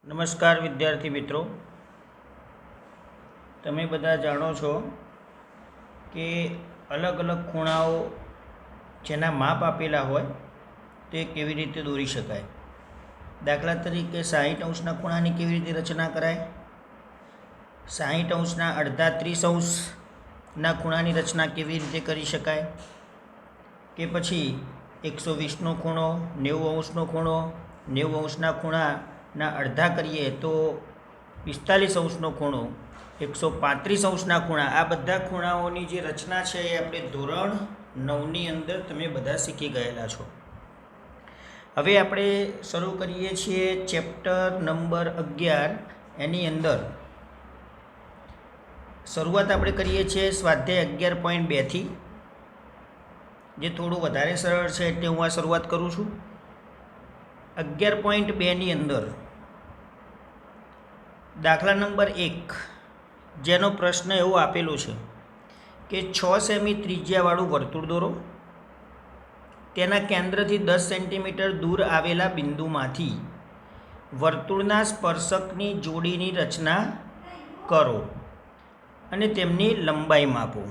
નમસ્કાર વિદ્યાર્થી મિત્રો, તમે બધા જાણો છો કે અલગ અલગ ખૂણાઓ જેના માપ આપેલા હોય તે કેવી રીતે દોરી શકાય. દાખલા તરીકે 60 અંશના ખૂણાની કેવી રીતે રચના કરાય, 60 અંશના અડધા 30 અંશના ખૂણાની રચના કેવી રીતે કરી શકાય, કે પછી 120નો ખૂણો, 90 અંશનો ખૂણો, 90 અંશના ખૂણાના અડધા કરીએ તો 45 અંશનો ખૂણો, 135 અંશના ખૂણા. આ બધા ખૂણાઓની જે રચના છે એ આપણે ધોરણ 9ની અંદર તમે બધા શીખી ગયેલા છો. હવે આપણે શરૂ કરીએ છીએ ચેપ્ટર નંબર 11. એની અંદર શરૂઆત આપણે કરીએ છીએ સ્વાધ્યાય 11.2થી, જે થોડું વધારે સરળ છે એટલે હું આ શરૂઆત કરું છું. 11.2ની અંદર દાખલા નંબર 1, જેનો પ્રશ્ન એવો આપેલો છે કે 6 સેમી ત્રિજ્યાવાળું વર્તુળ દોરો. તેના કેન્દ્રથી 10 સેન્ટીમીટર દૂર આવેલા બિંદુમાંથી વર્તુળના સ્પર્શકની જોડીની રચના કરો અને તેમની લંબાઈ માપો.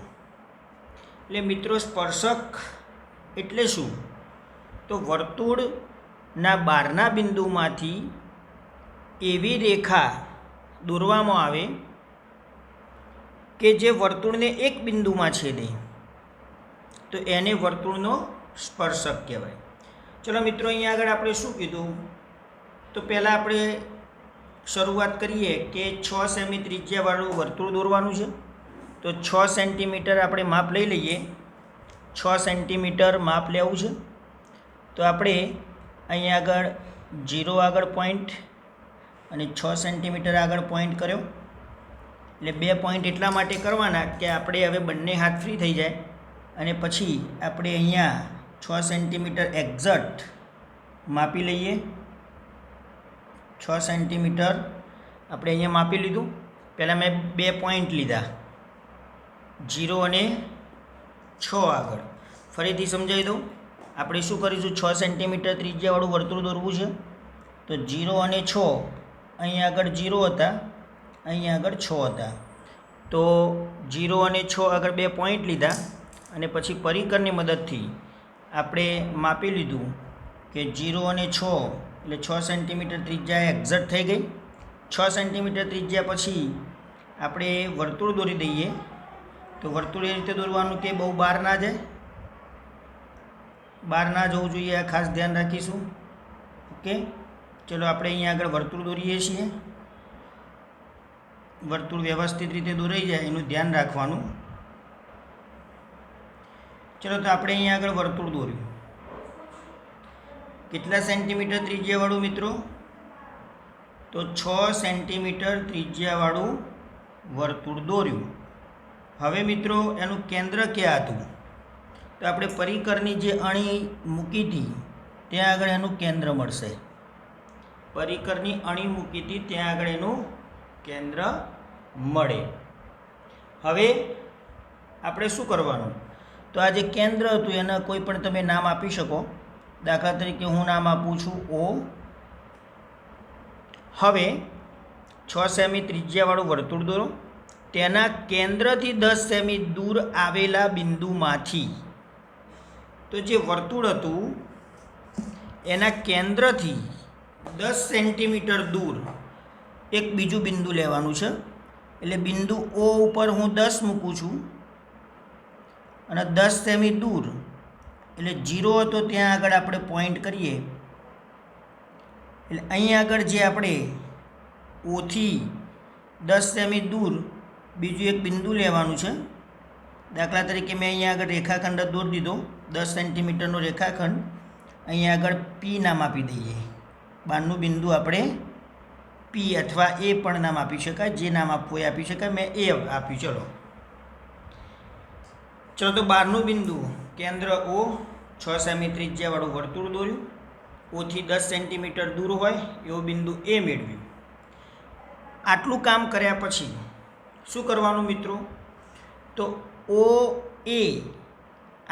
એટલે મિત્રો, સ્પર્શક એટલે શું? તો વર્તુળના બહારના બિંદુમાંથી એવી રેખા દોરવામાં આવે કે જે વર્તુળને એક બિંદુમાં છેદે, તો એને વર્તુળનો સ્પર્શક કહેવાય. ચલો મિત્રો, અહીંયા આગળ આપણે શું કીધું? તો પહેલાં આપણે શરૂઆત કરીએ કે 6 સેમી ત્રિજ્યાવાળું વર્તુળ દોરવાનું છે. તો 6 સેન્ટીમીટર આપણે માપ લઈ લઈએ. 6 સેન્ટીમીટર માપ લેવું છે. તો આપણે અહીંયા આગળ 0 આગળ પોઈન્ટ અને 6 સેન્ટીમીટર આગળ પોઈન્ટ કર્યો. એટલે 2 પોઈન્ટ એટલા માટે કરવાના કે આપણે હવે બંને હાથ ફ્રી થઈ જાય અને પછી આપણે અહીંયા 6 સેન્ટીમીટર એક્ઝેક્ટ માપી લઈએ. 6 સેન્ટીમીટર આપણે અહીંયા માપી લીધું. પહેલાં મેં 2 પોઈન્ટ લીધા, 0 અને 6 આગળ. ફરીથી સમજાવી દઉં. આપણે શું કરીશું? 6 સેન્ટીમીટર ત્રિજ્યાવાળું વર્તુળ દોરવું છે. તો 0 અને 6, અહીંયા આગળ 0 હતા, અહીંયા આગળ 6 હતા. તો 0 અને 6 આગળ 2 પોઈન્ટ લીધા અને પછી પરિકરની મદદથી આપણે માપી લીધું કે 0 અને 6 એટલે 6 સેન્ટીમીટર ત્રિજ્યા એક્ઝેક્ટ થઈ ગઈ. 6 સેન્ટીમીટર ત્રિજ્યા પછી આપણે વર્તુળ દોરી દઈએ. તો વર્તુળ એ રીતે દોરવાનું કે બહુ બહાર ના જાય, બહાર ના જવું જોઈએ, આ ખાસ ધ્યાન રાખીશું. ઓકે, ચલો આપણે અહીંયા આગળ વર્તુળ દોરીએ છીએ. વર્તુળ વ્યવસ્થિત રીતે દોરાઈ જાય એનું ધ્યાન રાખવાનું. ચલો, તો આપણે અહીંયા આગળ વર્તુળ દોર્યું. કેટલા સેન્ટીમીટર ત્રિજ્યાવાળું મિત્રો? તો 6 સેન્ટીમીટર ત્રિજ્યાવાળું વર્તુળ દોર્યું. હવે મિત્રો, એનું કેન્દ્ર ક્યાં હતું? તો આપણે પરિકરની જે અણી મૂકી હતી ત્યાં આગળ એનું કેન્દ્ર મળશે. પરિકરની અણી મૂકી હતી ત્યાં આગળ એનું કેન્દ્ર મળે. હવે આપણે શું કરવાનું? તો આ જે કેન્દ્ર હતું એના કોઈ પણ તમે નામ આપી શકો. દાખલા તરીકે હું નામ આપું છું O. હવે 6 સેમી ત્રિજ્યાવાળું વર્તુળ દોરો. તેના કેન્દ્રથી 10 સેમી દૂર આવેલા બિંદુમાંથી, તો જે વર્તુળ હતું એના કેન્દ્રથી 10 સેન્ટીમીટર દૂર એક બીજું બિંદુ લેવાનું છે. એટલે બિંદુ O ઉપર હું 10 મૂકું છું અને 10 સેમી દૂર એટલે 0 હતો ત્યાં આગળ આપણે પોઈન્ટ કરીએ. એટલે અહીં આગળ જે આપણે ઓથી 10 સેમી દૂર બીજું એક બિંદુ લેવાનું છે. દાખલા તરીકે મેં અહીંયા આગળ રેખાખંડ દોરી દીધો, 10 સેન્ટીમીટરનો રેખાખંડ. અહીંયા આગળ P નામ આપી દઈએ. બહારનું બિંદુ આપણે P અથવા A પણ નામ આપી શકાય, જે નામ આપવું એ આપી શકાય. મેં A આપ્યું. ચલો, તો બહારનું બિંદુ કેન્દ્ર O, 6 સેમી ત્રિજ્યાવાળું વર્તુળ દોર્યું. ઓથી 10 સેન્ટીમીટર દૂર હોય એવું બિંદુ A મેળવ્યું. આટલું કામ કર્યા પછી શું કરવાનું મિત્રો? તો OA,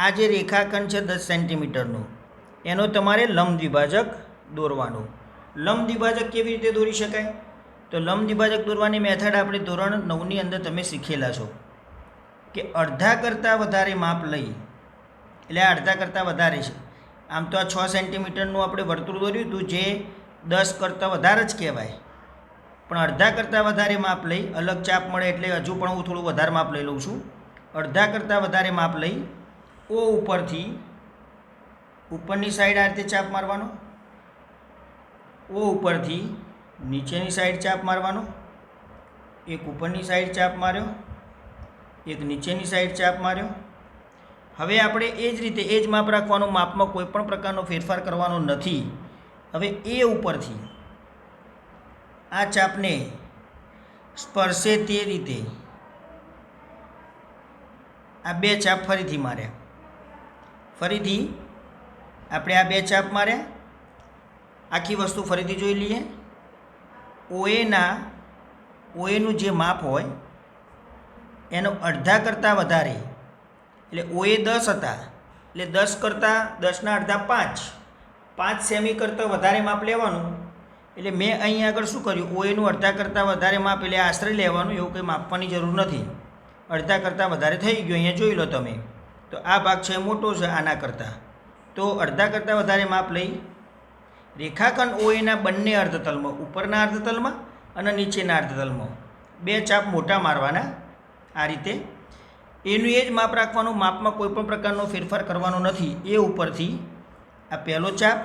આ જે રેખાખંડ છે 10 સેન્ટીમીટરનો, એનો તમારે લંબ દ્વિભાજક દોરવાનો. લંબ દ્વિભાજક કેવી રીતે દોરી શકાય? તો લંબ દ્વિભાજક દોરવાની મેથડ આપણે ધોરણ 9ની અંદર તમે શીખેલા છો કે અડધા કરતાં વધારે માપ લઈ, એટલે આ અડધા કરતાં વધારે છે. આમ તો આ 6 સેન્ટીમીટરનું આપણે વર્તુળ દોર્યું હતું, જે 10 કરતાં વધારે જ કહેવાય, પણ અડધા કરતાં વધારે માપ લઈ, અલગ ચાપ મળે એટલે હજુ પણ હું થોડું વધારે માપ લઈ લઉં છું. અડધા કરતાં વધારે માપ લઈ ઓ ઉપરથી ઉપરની સાઈડ આ રીતે ચાપ મારવાનો, ઓ ઉપરથી નીચેની સાઈડ ચાપ મારવાનો, એક ઉપરની સાઈડ ચાપ માર્યો, એક નીચેની સાઈડ ચાપ માર્યો. હવે આપણે એ જ રીતે એ જ માપ રાખવાનું, માપમાં કોઈ પણ પ્રકારનો ફેરફાર કરવાનો નથી. હવે એ ઉપરથી આ ચાપને સ્પર્શે તે રીતે આ બે ચાપ ફરીથી માર્યા. ફરીથી આપણે આ બે ચાપ માર્યા. આખી વસ્તુ ફરીથી જોઈ લઈએ. ઓએનું જે માપ હોય એનો અડધા કરતાં વધારે, એટલે ઓએ 10 હતા, એટલે 10 કરતાં 10ના અડધા 5 સેમી કરતાં વધારે માપ લેવાનું. એટલે મેં અહીં આગળ શું કર્યું, ઓએનું અડધા કરતાં વધારે માપ એટલે આશરે લેવાનું, એવું કંઈ માપવાની જરૂર નથી. અડધા કરતાં વધારે થઈ ગયું, અહીંયા જોઈ લો તમે. તો આ ભાગ છે મોટો છે આના કરતાં, તો અડધા કરતાં વધારે માપ લઈ રેખાખંડ ઓએના બંને અર્ધતલમાં, ઉપરના અર્ધતલમાં અને નીચેના અર્ધતલમાં બે ચાપ મોટા મારવાના આ રીતે. એનું એ જ માપ રાખવાનું, માપમાં કોઈ પણ પ્રકારનો ફેરફાર કરવાનો નથી. એ ઉપરથી આ પહેલો ચાપ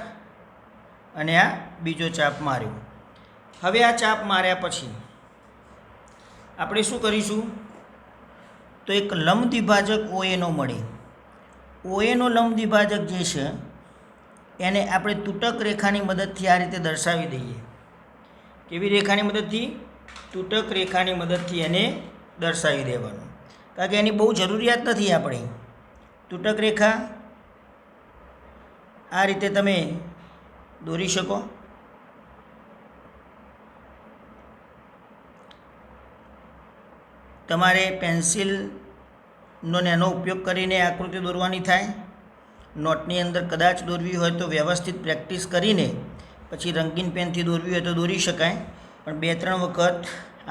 અને આ બીજો ચાપ માર્યો. હવે આ ચાપ માર્યા પછી આપણે શું કરીશું, તો એક લંબ દ્વિભાજક ઓએનો મળે. ઓએનો લંબ દ્વિભાજક જે છે એને આપણે તૂટક રેખાની મદદથી આ રીતે દર્શાવી દઈએ. કેવી રેખાની મદદથી? તૂટક રેખાની મદદથી એને દર્શાવી દેવાનું, કારણ કે એની બહુ જરૂરિયાત નથી. આપણે તૂટક રેખા આ રીતે તમે દોરી શકો. તમારે પેન્સિલનો એનો ઉપયોગ કરીને આકૃતિ દોરવાની થાય. નોટની અંદર કદાચ દોરવી હોય તો વ્યવસ્થિત પ્રેક્ટિસ કરીને પછી રંગીન પેનથી દોરવી હોય તો દોરી શકાય, પણ 2-3 વખત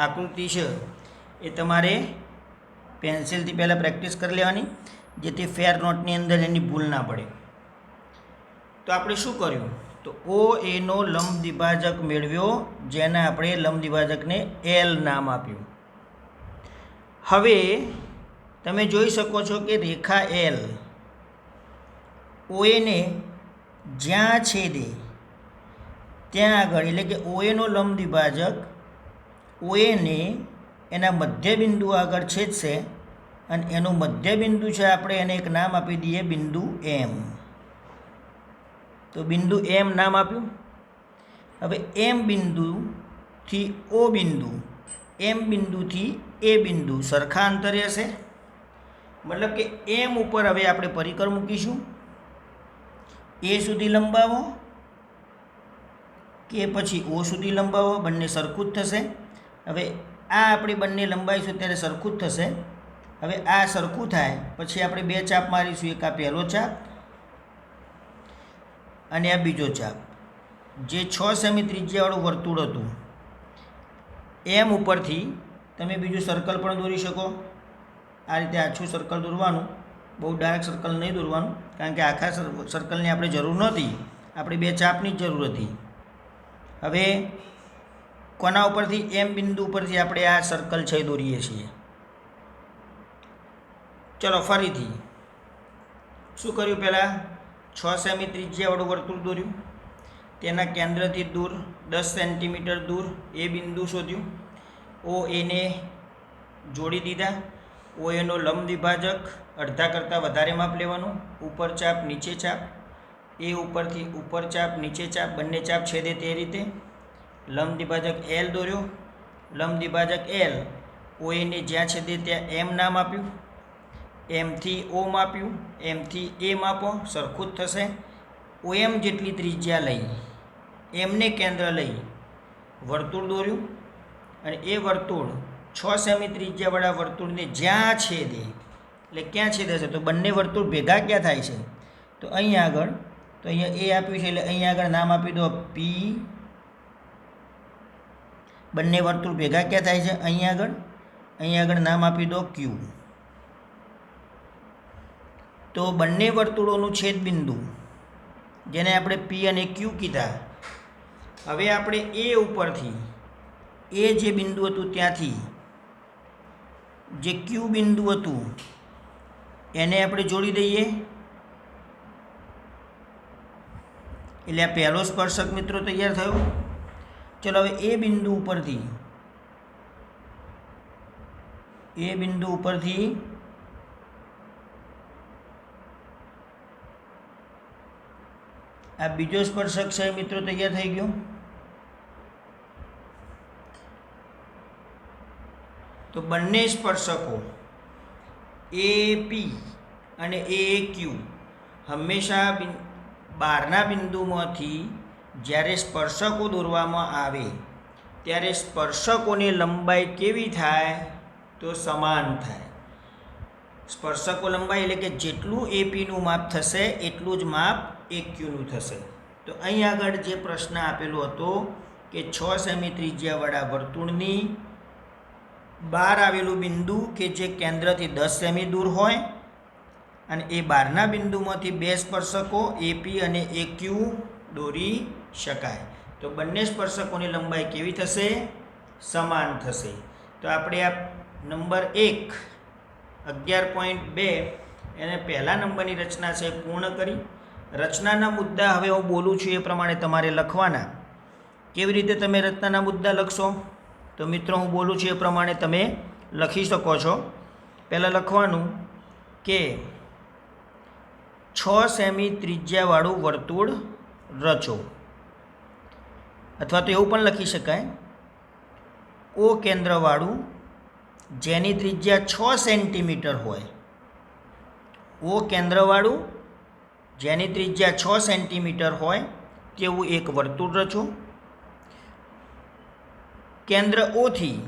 આકૃતિ છે એ તમારે પેન્સિલથી પહેલાં પ્રેક્ટિસ કરી લેવાની, જેથી ફેર નોટની અંદર એની ભૂલ ના પડે. તો આપણે શું કર્યું, તો ઓ એનો લંબ દ્વિભાજક મેળવ્યો, જેને આપણે લંબ દ્વિભાજકને એલ નામ આપ્યું. હવે તમે જોઈ શકો છો કે રેખા એલ ઓએને જ્યાં છેદે ત્યાં આગળ, એટલે કે ઓએનો લંબ દ્વિભાજક ઓએને એના મધ્યબિંદુ આગળ છેદશે, અને એનું મધ્યબિંદુ છે આપણે એને એક નામ આપી દઈએ બિંદુ એમ. તો બિંદુ એમ નામ આપ્યું. હવે એમ બિંદુથી ઓ બિંદુ, એમ બિંદુથી એ બિંદુ સરખા અંતરે હશે. મતલબ કે એમ ઉપર હવે આપણે પરિકર મૂકીશું. એ સુધી લંબાવો કે પછી ઓ સુધી લંબાવો, બંને સરખું જ થશે. હવે આ આપણી બંને લંબાઈશું ત્યારે સરખું જ થશે. હવે આ સરખું થાય પછી આપણે બે ચાપ મારીશું, એક આ પહેલો ચાપ અને આ બીજો ચાપ. જે 6 સેમી ત્રિજ્યાવાળું વર્તુળ હતું એમ ઉપરથી તમે બીજું સર્કલ પણ દોરી શકો. આ રીતે આછું સર્કલ દોરવાનું, બહુ ડાર્ક સર્કલ નહીં દોરવાનું, કારણ કે આખા સર્કલની આપણે જરૂર નહોતી, આપણે બે ચાપની જ જરૂર હતી. હવે કોના ઉપરથી? એમ બિંદુ ઉપરથી આપણે આ સર્કલ છે દોરીએ છીએ. ચલો ફરીથી શું કર્યું, પહેલાં 6 સેમી ત્રિજ્યાવાળું વર્તુળ દોર્યું, તેના કેન્દ્રથી દૂર 10 સેન્ટીમીટર દૂર એ બિંદુ શોધ્યું. ઓ એને જોડી દીધા. ઓ એનો લંબ દ્વિભાજક અડધા કરતાં વધારે માપ લેવાનું, ઉપર ચાપ નીચે ચાપ, એ ઉપરથી ઉપર ચાપ નીચે ચાપ, બંને ચાપ છેદે તે રીતે. લંબ દ્વિભાજક એલ દોર્યો. લંબ દ્વિભાજક એલ ઓ એને જ્યાં છેદે ત્યાં એમ નામ આપ્યું. એમથી ઓ માપ્યું, એમથી એ માપો, સરખું જ થશે. ઓ એમ જેટલી ત્રિજ્યા લઈ, એમને કેન્દ્ર લઈ વર્તુળ દોર્યું, અને એ વર્તુળ 6 સેમી ત્રિજ્યાવાળા વર્તુળને જ્યાં છેદે, એટલે ક્યાં છેદે છે, તો બંને વર્તુળ ભેગા ક્યાં થાય છે, તો અહીંયા આગળ. તો અહીંયા એ આપ્યું છે એટલે અહીંયા આગળ નામ આપી દો P બંને વર્તુળ ભેગા ક્યાં થાય છે? અહીંયા આગળ નામ આપી દો ક્યુ. તો બંને વર્તુળોનું છેદબિંદુ જેને આપણે પી અને ક્યુ કીધા, હવે આપણે એ ઉપરથી એ જે બિંદુ હતું ત્યાંથી જે ક્યુ બિંદુ હતું એને આપણે જોડી દઈએ. એટલે આ પહેલો સ્પર્શક મિત્રો તૈયાર થયો. ચલો હવે એ બિંદુ ઉપરથી આ બીજો સ્પર્શક છે મિત્રો તૈયાર થઈ ગયો. તો બંને સ્પર્શકો એ પી અને એ ક્યુ હંમેશા બહારના બિંદુમાંથી જ્યારે સ્પર્શકો દોરવામાં આવે ત્યારે સ્પર્શકોની લંબાઈ કેવી થાય? તો સમાન થાય. સ્પર્શકો લંબાઈ એટલે કે જેટલું એપીનું માપ થશે એટલું જ માપ એ ક્યુનું થશે. તો અહીં આગળ જે પ્રશ્ન આપેલો હતો કે 6 સેમી ત્રિજ્યાવાળા વર્તુળની બહાર આવેલું બિંદુ કે જે કેન્દ્રથી 10 સેમી દૂર હોય અને એ બહારના બિંદુમાંથી બે સ્પર્શકો એપી અને એ ક્યુ દોરી શકાય. તો બંને સ્પર્શકોની લંબાઈ કેવી થશે? સમાન થશે. તો આપણે આ નંબર 1 11.2 એને પહેલા નંબરની રચના છે પૂર્ણ કરી. રચનાના મુદ્દા હવે હું બોલું છું એ પ્રમાણે તમારે લખવાના. કેવી રીતે તમે રચનાના મુદ્દા લખશો? તો મિત્રો હું બોલું છું એ પ્રમાણે તમે લખી શકો છો. પહેલાં લખવાનું કે 6 સેમી ત્રિજ્યાવાળું વર્તુળ રચો, અથવા તો એવું પણ લખી શકાય ઓ કેન્દ્રવાળું જેની ત્રિજ્યા 6 સેન્ટીમીટર હોય. ઓ કેન્દ્રવાળું જેની ત્રિજ્યા 6 સેન્ટીમીટર હોય તેવું એક વર્તુળ રચો. કેન્દ્ર ઓથી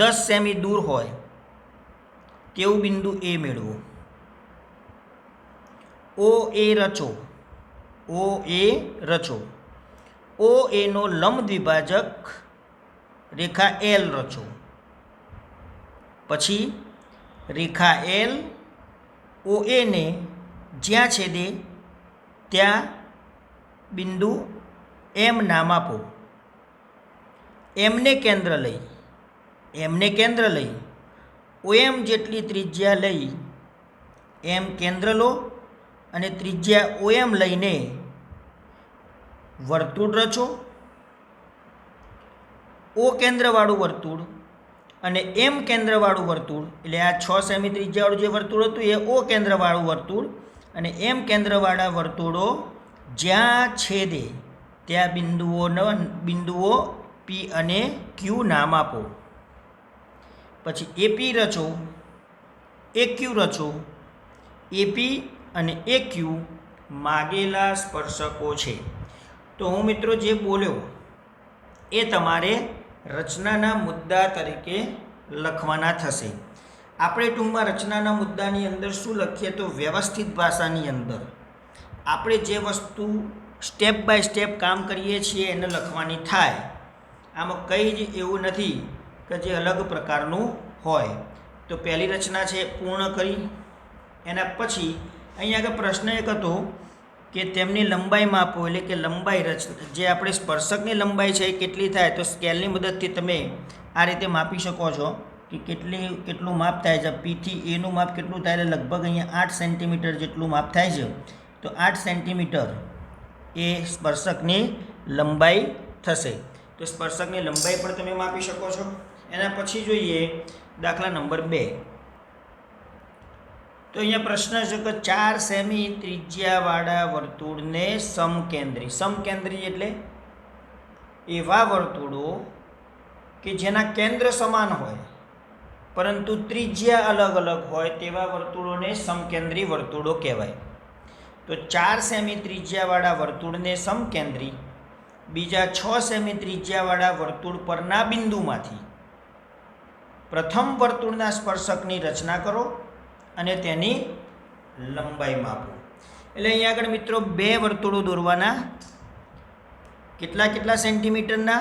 10 સેમી દૂર હોય તેવું બિંદુ એ મેળવો. ઓ એ રચો. ઓ એનો લંબ દ્વિભાજક રેખા એલ રચો. પછી રેખા એલ ઓ એને જ્યાં છેદે ત્યાં બિંદુ એમ નામ આપો. એમને કેન્દ્ર લઈ ઓએમ જેટલી ત્રિજ્યા લઈ એમ કેન્દ્ર લો અને ત્રિજ્યા ઓએમ લઈને વર્તુળ રચો. ઓ કેન્દ્રવાળું વર્તુળ અને એમ કેન્દ્રવાળું વર્તુળ, એટલે આ 6 સેમી ત્રિજ્યાવાળું જે વર્તુળ હતું એ ઓ કેન્દ્રવાળું વર્તુળ અને એમ કેન્દ્રવાળા વર્તુળો જ્યાં છેદે ત્યાં બિંદુઓ પી અને ક્યુ નામ આપો. પછી એપી રચો, એ ક્યુ રચો. એપી અને એ ક્યુ માગેલા સ્પર્શકો છે. તો હું મિત્રો જે બોલ્યો એ તમારે રચનાના મુદ્દા તરીકે લખવાના થશે. આપણે ટૂંકમાં રચનાના મુદ્દાની અંદર શું લખીએ તો વ્યવસ્થિત ભાષાની અંદર આપણે જે વસ્તુ સ્ટેપ બાય સ્ટેપ કામ કરીએ છીએ એને લખવાની થાય. આમાં કંઈ જ એવું નથી કે જે અલગ પ્રકારનું હોય. તો પહેલી રચના છે પૂર્ણ કરી. એના પછી અહીંયા આગળ પ્રશ્ન એક હતો કે તેમની લંબાઈ માપો, એટલે કે લંબાઈ જે આપણે સ્પર્શકની લંબાઈ છે એ કેટલી થાય. તો સ્કેલની મદદથી તમે આ રીતે માપી શકો છો કે કેટલું માપ થાય છે. પીથી એનું માપ કેટલું થાય, એટલે લગભગ અહીંયા 8 સેન્ટીમીટર જેટલું માપ થાય છે. તો 8 સેન્ટીમીટર એ સ્પર્શકની લંબાઈ થશે. તો સ્પર્શકની લંબાઈ પણ તમે માપી શકો છો. એના પછી જોઈએ દાખલા નંબર 2. તો અહીંયા પ્રશ્ન છે કે 4 સેમી ત્રિજ્યાવાળા વર્તુળને સમકેન્દ્રી એટલે એવા વર્તુળો કે જેના કેન્દ્ર સમાન હોય પરંતુ ત્રિજ્યા અલગ અલગ હોય તેવા વર્તુળોને સમકેન્દ્રી વર્તુળો કહેવાય. તો 4 સેમી ત્રિજ્યાવાળા વર્તુળને સમકેન્દ્રી બીજા 6 સેમી ત્રિજ્યાવાળા વર્તુળ પરના બિંદુમાંથી પ્રથમ વર્તુળના સ્પર્શકની રચના કરો અને તેની લંબાઈ માપો. એટલે અહીંયા આગળ મિત્રો 2 વર્તુળો દોરવાના. કેટલા સેન્ટીમીટરના?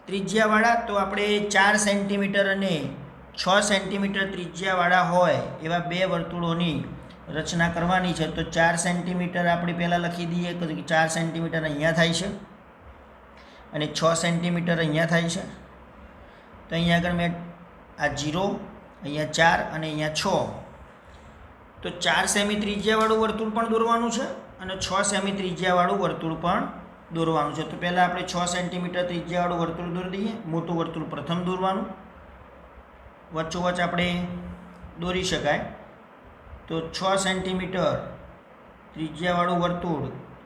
ત્રિજ્યાવાળા તો આપણે 4 સેન્ટીમીટર અને 6 સેન્ટીમીટર ત્રિજ્યાવાળા હોય એવા બે વર્તુળોની રચના કરવાની છે. તો 4 સેન્ટીમીટર આપણે પહેલાં લખી દઈએ કે 4 સેન્ટીમીટર અહીંયા થાય છે અને 6 સેન્ટીમીટર અહીંયા થાય છે. તો અહીંયા આગળ મેં આ 0, અહીંયા 4 અને અહીંયા 6. તો 4 સેમી ત્રિજ્યાવાળું વર્તુળ પણ દોરવાનું છે અને 6 સેમી ત્રિજ્યાવાળું વર્તુળ પણ દોરવાનું છે. તો પહેલાં આપણે 6 સેન્ટીમીટર ત્રિજ્યાવાળું વર્તુળ દોરી દઈએ. મોટું વર્તુળ પ્રથમ દોરવાનું, વચ્ચોવચ્ચ આપણે દોરી શકાય. તો 6 સેન્ટીમીટર ત્રિજ્યાવાળું વર્તુળ,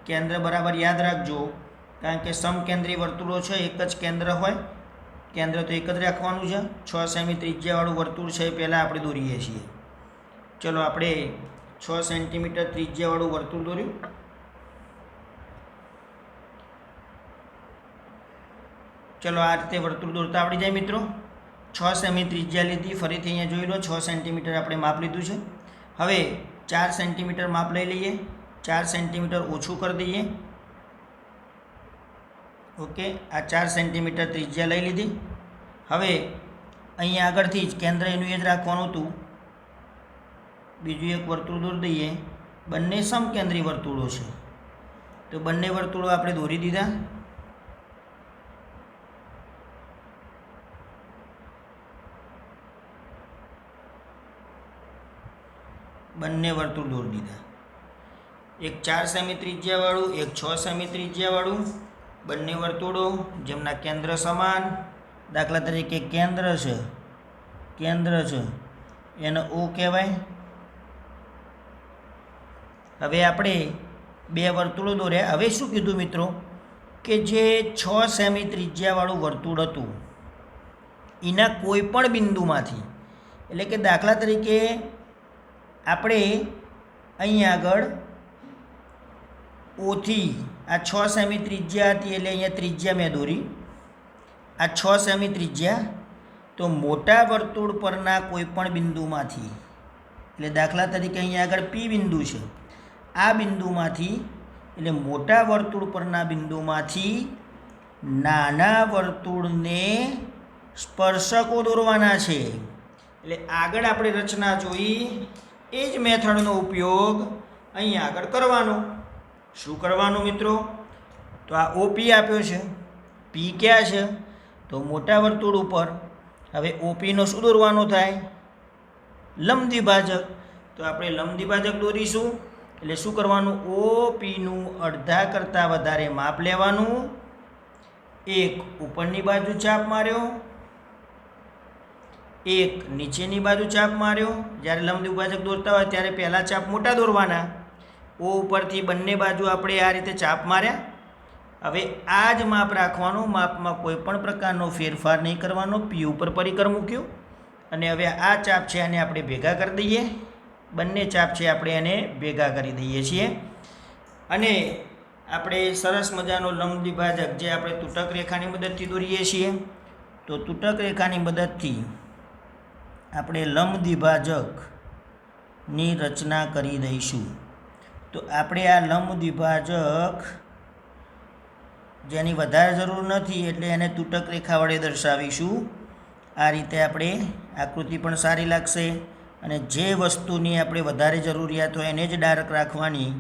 કેન્દ્ર બરાબર યાદ રાખજો, કારણ કે સમકેન્દ્રી વર્તુળો છે, એક જ કેન્દ્ર હોય, કેન્દ્ર તો એક જ રાખવાનું છે. 6 સેમી ત્રિજ્યાવાળું વર્તુળ છે એ પહેલાં આપણે દોરીએ છીએ. ચલો આપણે 6 સેન્ટીમીટર ત્રિજ્યાવાળું વર્તુળ દોર્યું. ચલો આ રીતે વર્તુળ દોરતા આવડી જાય મિત્રો. 6 સેમી ત્રિજ્યા લીધી, ફરીથી અહીંયા જોઈ લો 6 સેન્ટીમીટર આપણે માપ લીધું છે. હવે 4 સેન્ટીમીટર માપ લઈ લઈએ, 4 સેન્ટીમીટર ઓછું કરી દઈએ. ઓકે, આ 4 સેન્ટીમીટર ત્રિજ્યા લઈ લીધી. હવે અહીંયા આગળથી જ કેન્દ્ર એનું એ જ રાખવાનું હતું. બીજું એક વર્તુળ દોરી દઈએ. બંને સમકેન્દ્રી વર્તુળો છે તો બંને વર્તુળો આપણે દોરી દીધા. બંને વર્તુળ દોરી દીધા. એક 4 સેમી ત્રિજ્યાવાળું, એક 6 સેમી ત્રિજ્યાવાળું, બંને વર્તુળો જેમના કેન્દ્ર સમાન. દાખલા તરીકે કેન્દ્ર છે એને O કહેવાય. હવે આપણે બે વર્તુળો દોર્યા. હવે શું કીધું મિત્રો કે જે 6 સેમી ત્રિજ્યાવાળું વર્તુળ હતું એના કોઈ પણ બિંદુમાંથી, એટલે કે દાખલા તરીકે આપણે અહીં આગળ ઓથી આ 6 સેમી ત્રિજ્યા હતી એટલે અહીંયા ત્રિજ્યા મેં દોરી. આ 6 સેમી ત્રિજ્યા, તો મોટા વર્તુળ પરના કોઈ પણ બિંદુમાંથી, એટલે દાખલા તરીકે અહીંયા આગળ P બિંદુ છે, આ બિંદુમાંથી, એટલે મોટા વર્તુળ પરના બિંદુમાંથી નાના વર્તુળને સ્પર્શકો દોરવાના છે. એટલે આગળ આપણે રચના જોઈ એ જ મેથડનો ઉપયોગ અહીં આગળ કરવાનો. શું કરવાનું મિત્રો? તો આ OP આપ્યો છે, P ક્યાં છે? તો મોટા વર્તુળ ઉપર. હવે OPનો શું દોરવાનો થાય? લંબ દ્વિભાજક. તો આપણે લંબ દ્વિભાજક દોરીશું. એટલે શું કરવાનું? OPનું અડધા કરતાં વધારે માપ લેવાનું. એક ઉપરની બાજુ ચાપ માર્યો, એક નીચેની બાજુ ચાપ માર્યો. જ્યારે લંબ દ્વિભાજક દોરતા હોય ત્યારે પહેલાં ચાપ મોટા દોરવાના. O ઉપરથી બંને બાજુ આપણે આ રીતે ચાપ માર્યા. હવે આ જ માપ રાખવાનું, માપમાં કોઈ પણ પ્રકારનો ફેરફાર નહીં કરવાનો. P ઉપર પરિકર મૂક્યું અને હવે આ ચાપ છે એને આપણે ભેગા કરી દઈએ. બંને ચાપ છે આપણે એને ભેગા કરી દઈએ છીએ અને આપણે સરસ મજાનો લંબ દ્વિભાજક જે આપણે તૂટક રેખાની મદદથી દોરીએ છીએ. તો તૂટક રેખાની મદદથી આપણે લંબ દ્વિભાજકની રચના કરી દઈશું. તો આપણે આ લંબ દ્વિભાજક જેની વધારે જરૂર નથી એટલે એને તૂટક રેખા વડે દર્શાવીશું. આ રીતે આપણે આકૃતિ પણ સારી લાગશે અને જે વસ્તુની આપણે વધારે જરૂરિયાત હોય એને જ ડાર્ક રાખવાની,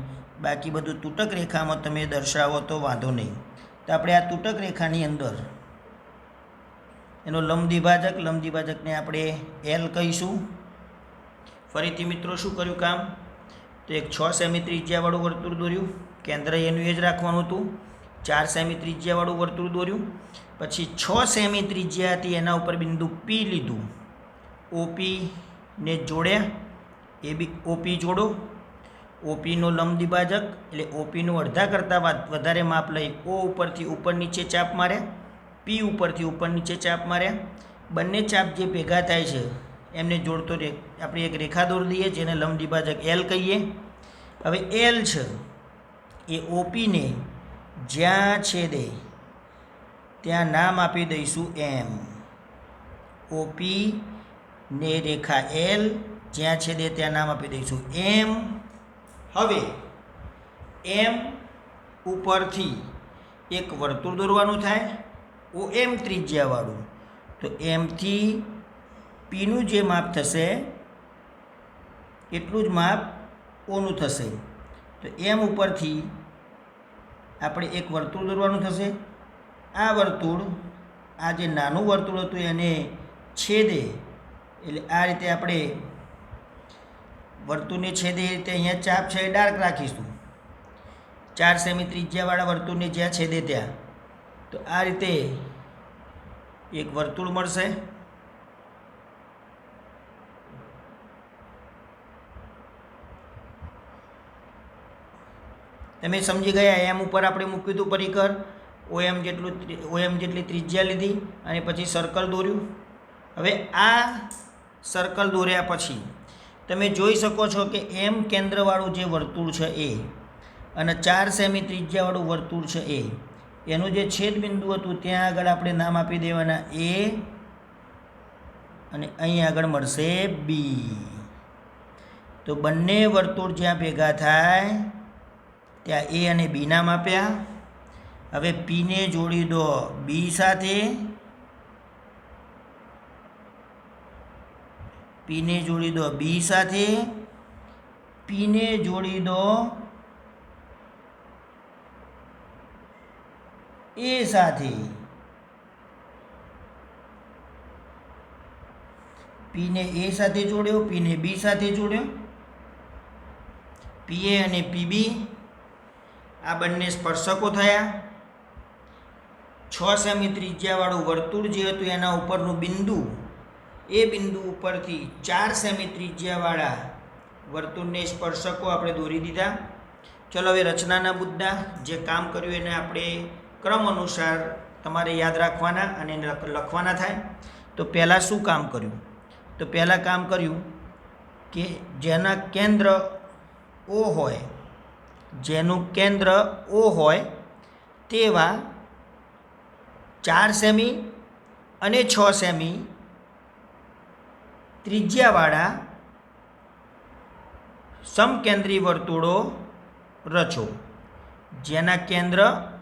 બાકી બધું તૂટક રેખામાં તમે દર્શાવો તો વાંધો નહીં. તો આપણે આ તૂટક રેખાની અંદર એનો લંબ દ્વિભાજકને આપણે L કહીશું. ફરીથી મિત્રો શું કર્યું કામ? તો એક 6 સેમી ત્રિજ્યાવાળું વર્તુળ દોર્યું, કેન્દ્ર એનું એ જ રાખવાનું હતું. 4 સેમી ત્રિજ્યાવાળું વર્તુળ દોર્યું, પછી 6 સેમી ત્રિજ્યા હતી એના ઉપર બિંદુ P લીધું, OPને જોડ્યા. એ બી OP જોડો. OPનો લંબ દ્વિભાજક એટલે OPનું અડધા કરતાં વધારે માપ લઈ O ઉપરથી ઉપર નીચે ચાપ માર્યા, P ઉપરથી ઉપર નીચે ચાપ માર્યા. બંને ચાપ જે ભેગા થાય છે એમને જોડતો આપણે એક રેખા દોરી દઈએ જેને લંબ દ્વિભાજક L કહીએ. હવે L છે એ OPને જ્યાં છેદે ત્યાં નામ આપી દઈશું M. OP ને રેખા L જ્યાં છેદે ત્યાં નામ આપી દઈશું M. હવે M ઉપરથી એક વર્તુળ દોરવાનું થાય. OM ત્રિજ્યાવાળું, તો એમથી પીનું જે માપ થશે એટલું જ માપ ઓનું થશે. તો એમ ઉપરથી આપણે એક વર્તુળ દોરવાનું થશે. આ વર્તુળ, આ જે નાનું વર્તુળ હતું એને છેદે, એટલે આ રીતે આપણે વર્તુળને છેદે એ રીતે અહીંયા ચાપ છે એ ડાર્ક રાખીશું. 4 સેમી ત્રિજ્યાવાળા વર્તુળને જ્યાં છેદે ત્યાં. તો આ રીતે એક વર્તુળ મળશે. તમે સમજી ગયા. એમ ઉપર આપણે મૂક્યું હતું પરિકર, OM જેટલી ત્રિજ્યા લીધી અને પછી સર્કલ દોર્યું. હવે આ સર્કલ દોર્યા પછી તમે જોઈ શકો છો કે એમ કેન્દ્રવાળું જે વર્તુળ છે એ અને 4 સેમી ત્રિજ્યાવાળું વર્તુળ છે એ, એનું જે છેદબિંદુ હતું ત્યાં આગળ આપણે નામ આપી દેવાના A અને અહીં આગળ મળશે B. તો બંને વર્તુળ જ્યાં ભેગા થાય ત્યાં A અને B નામ આપ્યા. હવે Pને જોડી દો B સાથે, Pને જોડી દો B સાથે, Pને જોડી દો A સાથે, Pને A સાથે જોડ્યો, Pને B સાથે જોડ્યો. PA અને PB આ બંને સ્પર્શકો થયા. 6 સેમી ત્રિજ્યાવાળું વર્તુળ જે હતું એના ઉપરનું બિંદુ, એ બિંદુ ઉપરથી 4 સેમી ત્રિજ્યાવાળા વર્તુળને સ્પર્શકો આપણે દોરી દીધા. ચલો હવે રચનાના મુદ્દા જે કામ કર્યું એને આપણે ક્રમ અનુસાર તમારે યાદ રાખવાના અને લખવાના થાય. તો પહેલાં શું કામ કર્યું? તો પહેલાં કામ કર્યું કે જેના કેન્દ્ર O હોય, જેનું કેન્દ્ર O હોય તેવા 4 સેમી અને 6 સેમી ત્રિજ્યાવાળા સમકેન્દ્રી વર્તુળો રચો. જેના કેન્દ્ર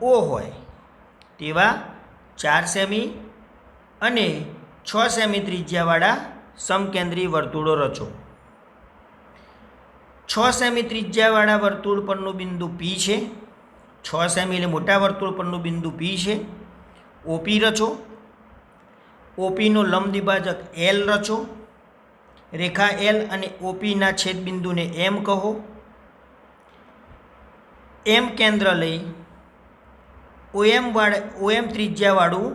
O હોય તેવા 4 સેમી અને 6 સેમી ત્રિજ્યાવાળા સમકેન્દ્રી વર્તુળો રચો. 6 સેમી ત્રિજ્યાવાળા વર્તુળ પરનું બિંદુ P છે. 6 સેમી એટલે મોટા વર્તુળ પરનું બિંદુ P છે. OP રચો. OPનું લંબ દ્વિભાજક L રચો. રેખા L અને OPના છેદબિંદુને M કહો. M કેન્દ્ર લઈ OM ત્રિજ્યાવાળું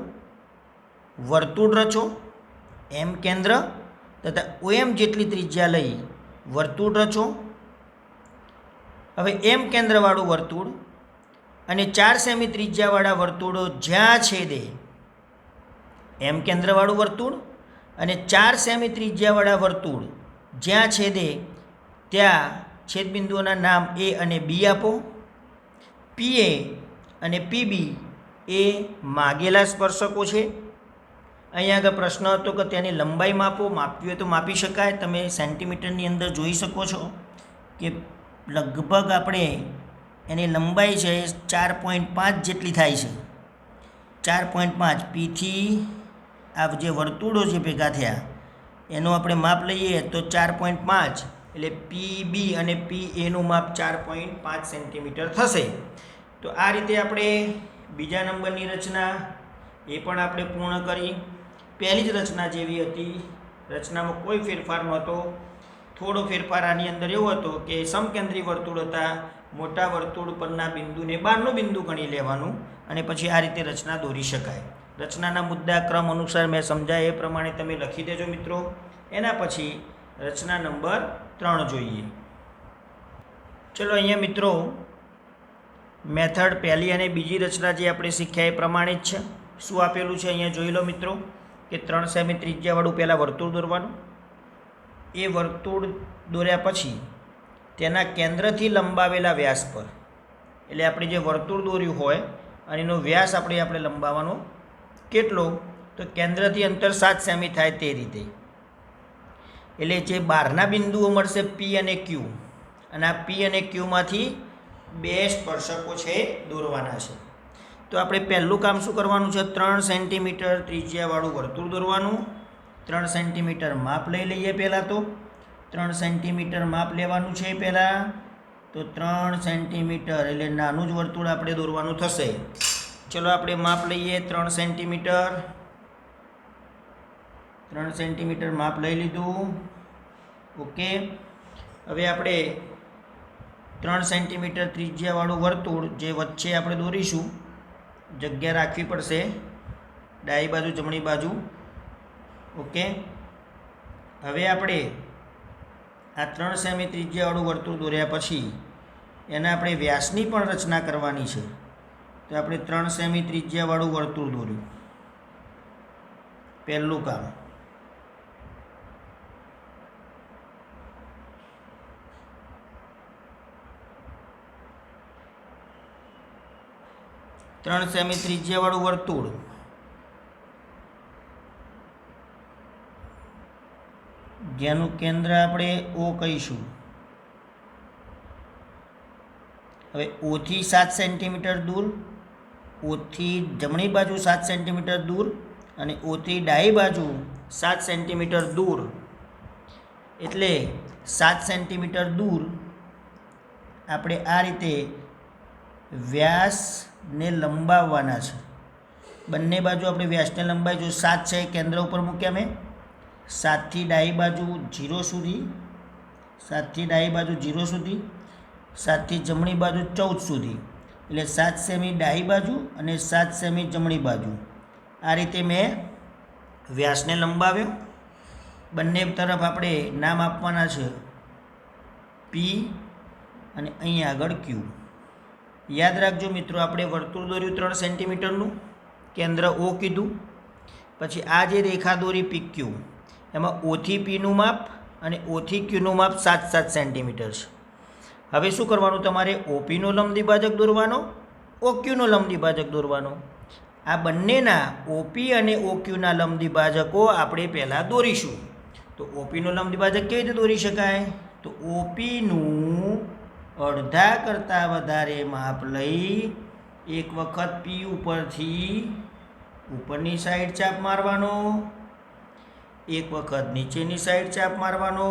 વર્તુળ રચો. M કેન્દ્ર તથા OM જેટલી ત્રિજ્યા લઈ વર્તુળ રચો. હવે M કેન્દ્રવાળું વર્તુળ અને 4 સેમી ત્રિજ્યાવાળા વર્તુળો જ્યાં છેદે, M કેન્દ્રવાળું વર્તુળ અને 4 સેમી ત્રિજ્યાવાળા વર્તુળ જ્યાં છેદે ત્યાં છેદબિંદુઓના નામ A અને B આપો. PA અને PB એ માગેલા સ્પર્શકો છે. અહીંયા આગળ પ્રશ્ન હતો કે તેની લંબાઈ માપો. માપવી હોય તો માપી શકાય. તમે સેન્ટીમીટરની અંદર જોઈ શકો છો કે લગભગ આપણે એની લંબાઈ છે 4.5 જેટલી થાય છે. 4.5 Pથી આ જે વર્તુળો જે ભેગા થયા એનું આપણે માપ લઈએ તો 4.5 એટલે PB અને PAનું માપ 4.5 સેન્ટીમીટર થશે. તો આ રીતે આપણે બીજા નંબરની રચના એ પણ આપણે પૂર્ણ કરી. પહેલી જ રચના જેવી હતી. રચનામાં કોઈ ફેરફાર નહોતો. થોડો ફેરફાર આની અંદર એવો હતો કે સમકેન્દ્રી વર્તુળ હતા. મોટા વર્તુળ પરના બિંદુને બહારનું બિંદુ ગણી લેવાનું અને પછી આ રીતે રચના દોરી શકાય. રચનાના મુદ્દા ક્રમ અનુસાર મેં સમજાય એ પ્રમાણે તમે લખી દેજો મિત્રો. એના પછી રચના નંબર 3 જોઈએ. ચલો અહીંયા મિત્રો મેથડ પહેલી અને બીજી રચના જે આપણે શીખ્યા એ પ્રમાણે જ છે. શું આપેલું છે અહીંયા જોઈ લો મિત્રો કે 3 સેમી ત્રિજ્યાવાળું પહેલાં વર્તુળ દોરવાનું. એ વર્તુળ દોર્યા પછી તેના કેન્દ્રથી લંબાવેલા વ્યાસ પર, એટલે આપણે જે વર્તુળ દોર્યું હોય અને એનો વ્યાસ આપણે લંબાવવાનો કેટલો, તો કેન્દ્રથી અંતર 7 સેમી થાય તે રીતે. એટલે જે બહારના બિંદુઓ મળશે P અને Q, અને આ P અને Qમાંથી 2 સ્પર્શકો છે દોરવાના છે. તો આપણે પહેલું કામ શું કરવાનું છે? 3 સેન્ટીમીટર ત્રિજ્યાવાળું વર્તુળ દોરવાનું. 3 સેન્ટીમીટર માપ લઈ લઈએ પહેલાં. તો 3 સેન્ટીમીટર માપ લેવાનું છે પહેલાં. તો 3 સેન્ટીમીટર એટલે નાનું જ વર્તુળ આપણે દોરવાનું થશે. ચલો આપણે માપ લઈએ 3 સેન્ટીમીટર. 3 સેન્ટીમીટર માપ લઈ લીધું. ઓકે, હવે આપણે 3 સેન્ટીમીટર ત્રિજ્યાવાળું વર્તુળ જે વચ્ચે આપણે દોરીશું, જગ્યા રાખવી પડશે ડાબી બાજુ જમણી બાજુ. ઓકે, હવે આપણે આ 3 સેમી ત્રિજ્યાવાળું વર્તુળ દોર્યા પછી એના આપણે વ્યાસની પણ રચના કરવાની છે. તો આપણે 3 સેમી ત્રિજ્યાવાળું વર્તુળ દોર્યું. પહેલું કામ. ત્રણ સેમી ત્રિજ્યાવાળું વર્તુળ જેનું કેન્દ્ર આપણે O કહીશું. હવે ઓથી 7 સેન્ટીમીટર દૂર, ઓથી જમણી બાજુ 7 સેન્ટીમીટર દૂર અને ઓથી ડાબી બાજુ 7 સેન્ટીમીટર દૂર, એટલે 7 સેન્ટીમીટર દૂર આપણે આ રીતે વ્યાસને લંબાવવાના છે. બંને બાજુ આપણે વ્યાસને લંબાઈ, જો 7 છે કેન્દ્ર ઉપર મૂક્યા મેં, 7થી ડાબી બાજુ 0 સુધી, 7થી ડાબી બાજુ 0 સુધી, 7થી જમણી બાજુ 14 સુધી, એટલે 7 સેમી ડાબી બાજુ અને 7 સેમી જમણી બાજુ. આ રીતે મેં વ્યાસને લંબાવ્યો. બંને તરફ આપણે નામ આપવાના છે P અને અહીંયા આગળ Q. યાદ રાખજો મિત્રો, આપણે વર્તુળ દોર્યું 3 સેન્ટીમીટરનું, કેન્દ્ર O કીધું. પછી આ જે રેખા દોરી PQ, એમાં ઓથી Pનું માપ અને ઓથી Qનું માપ 7-7 સેન્ટીમીટર છે. હવે શું કરવાનું? તમારે OPનો લંબ દ્વિભાજક દોરવાનો, OQનો લંબ દ્વિભાજક દોરવાનો. આ બંનેના OP અને OQના લંબ દ્વિભાજકો આપણે પહેલાં દોરીશું. તો OPનો લંબ દ્વિભાજક કેવી રીતે દોરી શકાય? તો OPનું અડધા કરતાં વધારે માપ લઈ એક વખત P ઉપરથી ઉપરની સાઈડ ચાપ મારવાનો, એક વખત નીચેની સાઈડ ચાપ મારવાનો.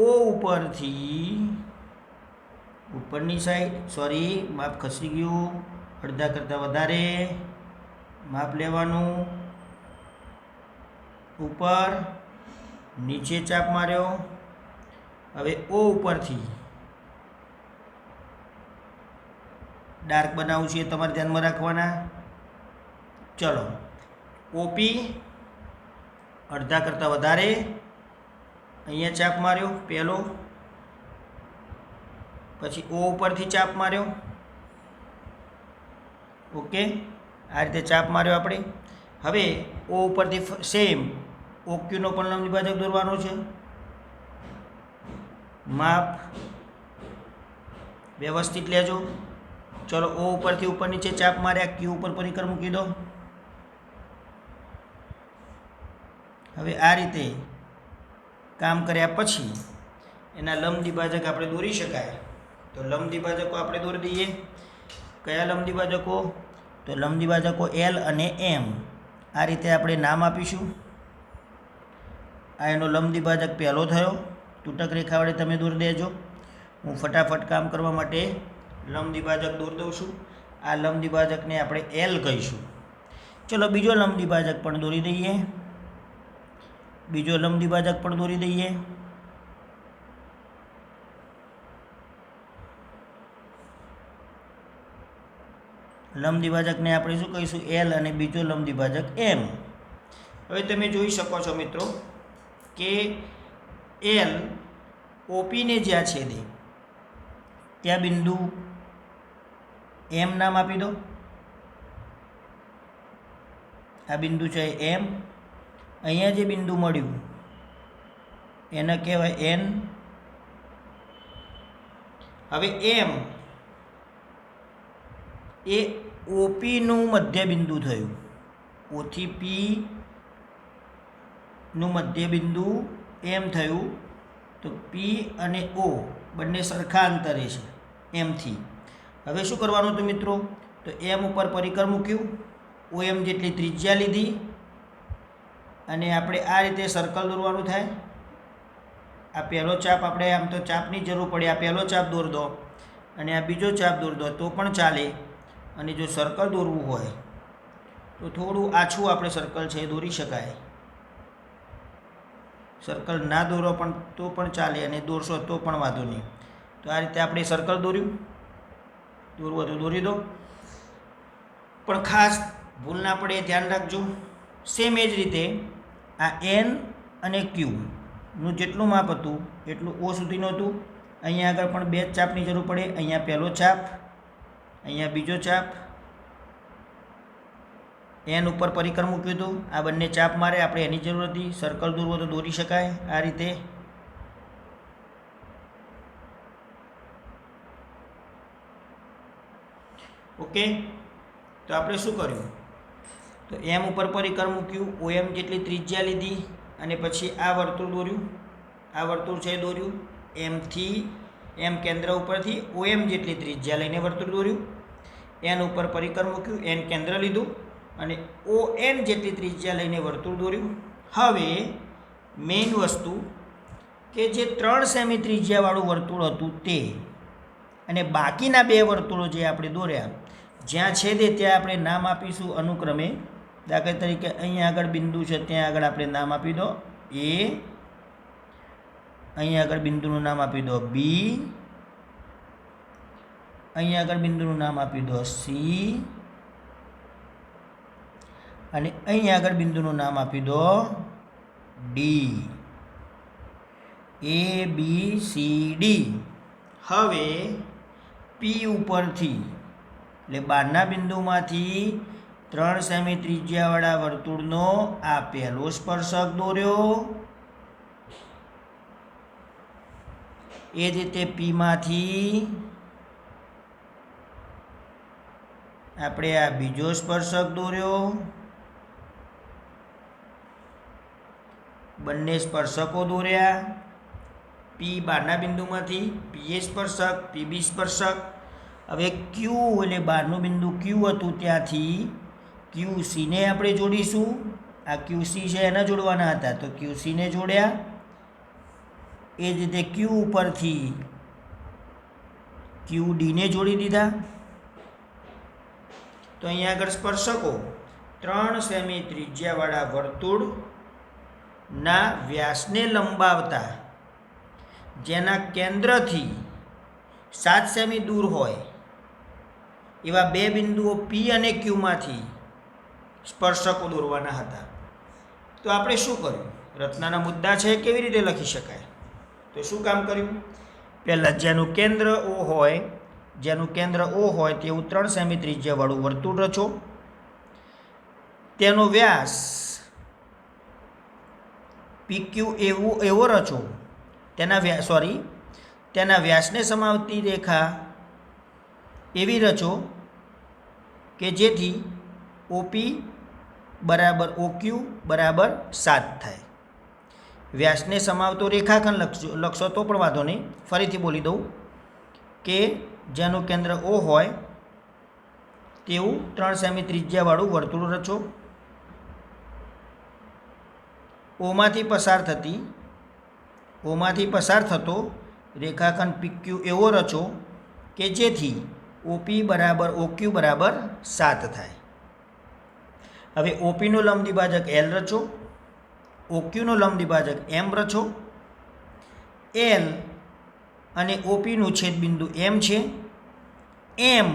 O ઉપરથી ઉપરની સાઈડ, સોરી માપ ખસી ગયું, અડધા કરતાં વધારે માપ લેવાનું, ઉપર નીચે ચાપ માર્યો. હવે O ઉપરથી ડાર્ક બનાવું છે, તમારે ધ્યાનમાં રાખવાના. ચલો, OP અડધા કરતાં વધારે અહીંયા ચાપ માર્યો પહેલો, પછી O ઉપરથી ચાપ માર્યો. ઓકે, આ રીતે ચાપ માર્યો આપણે. હવે O ઉપરથી સેમ OQનો પણ લંબ દ્વિભાજક દોરવાનો છે. માપ વ્યવસ્થિત લેજો. ચલો, O ઉપરથી ઉપર નીચે ચાપ માર્યા, Q ઉપર પરિકર મૂકી દો. હવે આ રીતે કામ કર્યા પછી એના લંબ દ્વિભાજક આપણે દોરી શકાય. તો લંબ દ્વિભાજકો આપણે દોરી દઈએ. કયા લંબ દ્વિભાજકો? તો લંબ દ્વિભાજકો L અને M. આ રીતે આપણે નામ આપીશું. આ એનો લંબ દ્વિભાજક પહેલો થયો. તૂટક રેખા વડે તમે દોરી દેજો. હું ફટાફટ કામ કરવા માટે લંબ દ્વિભાજક દોરી દઉં છું. આ લંબ દ્વિભાજકને આપણે L કહીશું. ચલો, બીજો લંબ દ્વિભાજક પણ દોરી દઈએ. બીજો લંબ દ્વિભાજક પણ દોરી દઈએ. લંબ દ્વિભાજકને આપણે શું કહીશું? L અને બીજો લંબ દ્વિભાજક M. હવે તમે જોઈ શકો છો મિત્રો કે L OPને જ્યાં છેદે ત્યાં બિંદુ M નામ આપી દો. આ બિંદુ છે M. અહીંયા જે બિંદુ મળ્યું એને કહેવાય N. હવે M એ OPનું મધ્ય બિંદુ થયું. ઓથી P નું મધ્ય બિંદુ M થયું. તો P અને O બંને સરખા અંતરે છે M થી. હવે શું કરવાનું હતું મિત્રો? તો એમ ઉપર પરિકર મૂક્યું, OM જેટલી ત્રિજ્યા લીધી અને આપણે આ રીતે સર્કલ દોરવાનું થાય. આ પહેલો ચાપ, આપણે આમ તો ચાપની જરૂર પડે, આ પહેલો ચાપ દોર દો અને આ બીજો ચાપ દોર દો તો પણ ચાલે. અને જો સર્કલ દોરવું હોય તો થોડું આછું આપણે સર્કલ છે એ દોરી શકાય. સર્કલ ના દોરો પણ તો પણ ચાલે અને દોરશો તો પણ વાંધો નહીં. તો આ રીતે આપણે સર્કલ દોર્યું, દોરવું તો દોરી દો, પણ ખાસ ભૂલ ના પડે ધ્યાન રાખજો. સેમ એ જ રીતે આ N અને Qનું જેટલું માપ હતું એટલું O સુધીનું હતું. અહીંયા આગળ પણ બે જ ચાપની જરૂર પડે. અહીંયા પહેલો ચાપ, અહીંયા બીજો ચાપ. N ઉપર પરિકર મૂક્યું હતું, આ બંને ચાપ મારે, આપણે એની જરૂર હતી. સર્કલ દોરવો તો દોરી શકાય આ રીતે. ઓકે, તો આપણે શું કર્યું? તો M ઉપર પરિકર મૂક્યું, OM જેટલી ત્રિજ્યા લીધી અને પછી આ વર્તુળ દોર્યું. આ વર્તુળ છે દોર્યું. M કેન્દ્ર ઉપરથી OM જેટલી ત્રિજ્યા લઈને વર્તુળ દોર્યું. N ઉપર પરિકર મૂક્યું, N કેન્દ્ર લીધું અને ON જેટલી ત્રિજ્યા લઈને વર્તુળ દોર્યું. હવે મેઇન વસ્તુ કે જે 3 સેમી ત્રિજ્યાવાળું વર્તુળ હતું તે અને બાકીના બે વર્તુળો જે આપણે દોર્યા, જ્યાં છેદે ત્યાં આપણે નામ આપીશું અનુક્રમે. દાખલા તરીકે અહીંયા આગળ બિંદુ છે, ત્યાં આગળ આપણે નામ આપી દો A, અહીંયા આગળ બિંદુનું નામ આપી દો B, અહીંયા આગળ બિંદુનું નામ આપી દો C અને અહીંયા આગળ બિંદુનું નામ આપી દો D. A B C D. હવે P ઉપરથી એટલે બહારના બિંદુમાંથી 3 સેમી ત્રિજ્યાવાળા વર્તુળનો આ પહેલો સ્પર્શક દોર્યો. એ જ રીતે Pમાંથી આપણે આ બીજો સ્પર્શક દોર્યો. બંને સ્પર્શકો દોર્યા. P બહારના બિંદુમાંથી, PA સ્પર્શક, PB સ્પર્શક. હવે Q એટલે બહારનું બિંદુ Q હતું ત્યાંથી QC ને આપણે જોડીશું. આ QC છે એને જોડવાના હતા તો QC ને જોડ્યા. એ જ રીતે Q ઉપરથી QD ને જોડી દીધા. તો અહીંયા આગળ સ્પર્શકો 3 સેમી ત્રિજ્યાવાળા વર્તુળના વ્યાસને લંબાવતા જેના કેન્દ્રથી 7 સેમી દૂર હોય એવા બે બિંદુઓ P અને Qમાંથી સ્પર્શકો દોરવાના હતા. તો આપણે શું કર્યું? રચનાના મુદ્દા છે કેવી રીતે લખી શકાય? તો શું કામ કર્યું? પહેલાં જેનું કેન્દ્ર O હોય તેવું 3 સેમી ત્રિજ્યાવાળું વર્તુળ રચો. તેનો વ્યાસ PQ એવો રચો, તેના વ્યાસને સમાવતી રેખા એવી રચો કે જેથી OP બરાબર OQ બરાબર 7 થાય. વ્યાસને સમાવતો રેખાખંડ લખશો તો પણ વાંધો નહીં. ફરીથી બોલી દઉં કે જેનું કેન્દ્ર O હોય તેવું 3 સેમી ત્રિજ્યાવાળું વર્તુળ રચો. ઓમાંથી પસાર થતો રેખાખંડ PQ એવો રચો કે જેથી OP બરાબર OQ બરાબર 7 થાય. હવે OPનો લંબ દ્વિભાજક L રચો, OQનો લંબ દ્વિભાજક M રચો. L અને OPનું છેદબિંદુ M છે, M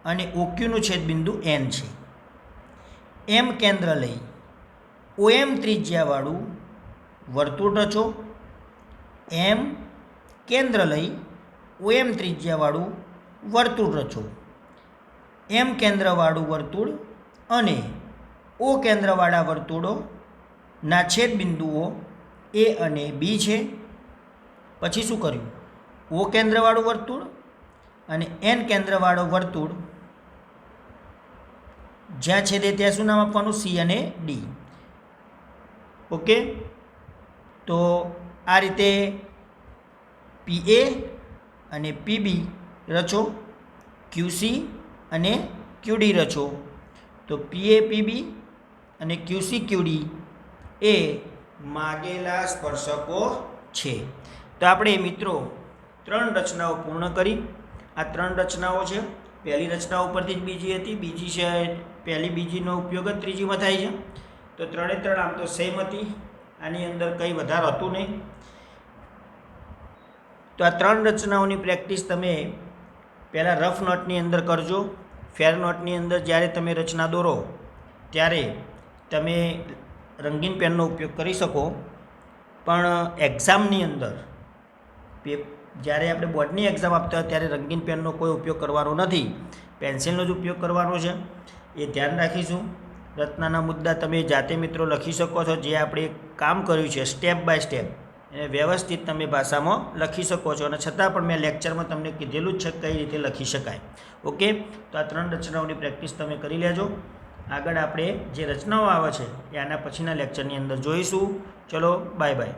અને OQનું છેદબિંદુ N છે. M કેન્દ્ર લઈ OM ત્રિજ્યાવાળું વર્તુળ રચો. M કેન્દ્ર લઈ OM ત્રિજ્યાવાળું વર્તુળ રચો. M કેન્દ્રવાળું વર્તુળ અને O કેન્દ્રવાળા વર્તુળોના છેદબિંદુઓ A અને B છે. પછી શું કર્યું? O કેન્દ્રવાળું વર્તુળ અને N કેન્દ્રવાળું વર્તુળ જ્યાં છેદે ત્યાં શું નામ આપવાનું? C અને D. ઓકે, તો આ રીતે PA અને PB રચો. QC અને ક્યુડી રચો. તો પીએપીબી અને ક્યુસીક્યુડી એ માગેલા સ્પર્શકો છે. તો આપણે મિત્રો 3 રચનાઓ પૂર્ણ કરી. આ 3 રચનાઓ છે. પહેલી રચના ઉપરથી જ બીજી હતી, બીજી છે પહેલી બીજીનો ઉપયોગ જ ત્રીજીમાં થાય છે. તો 3 આમ તો સેમ હતી, આની અંદર કંઈ વધારે હતું નહીં. તો આ 3 રચનાઓની પ્રેક્ટિસ તમે પહેલાં રફ નોટની અંદર કરજો. ફેર નોટની અંદર જ્યારે તમે રચના દોરો ત્યારે તમે રંગીન પેનનો ઉપયોગ કરી શકો, પણ એક્ઝામની અંદર જ્યારે આપણે બોર્ડની એક્ઝામ આપતા હોય ત્યારે રંગીન પેનનો કોઈ ઉપયોગ કરવાનો નથી, પેન્સિલનો જ ઉપયોગ કરવાનો છે. એ ધ્યાન રાખીશું. રચનાના મુદ્દા તમે જાતે મિત્રો લખી શકો છો. જે આપણે કામ કર્યું છે સ્ટેપ બાય સ્ટેપ એને વ્યવસ્થિત તમે ભાષામાં લખી શકો છો, અને છતાં પણ મેં લેક્ચરમાં તમને કીધેલું જ છે કઈ રીતે લખી શકાય. ઓકે, તો આ 3 રચનાઓની પ્રેક્ટિસ તમે કરી લેજો. આગળ આપણે જે રચનાઓ આવે છે એ આના પછીના લેક્ચરની અંદર જોઈશું. ચલો, બાય બાય.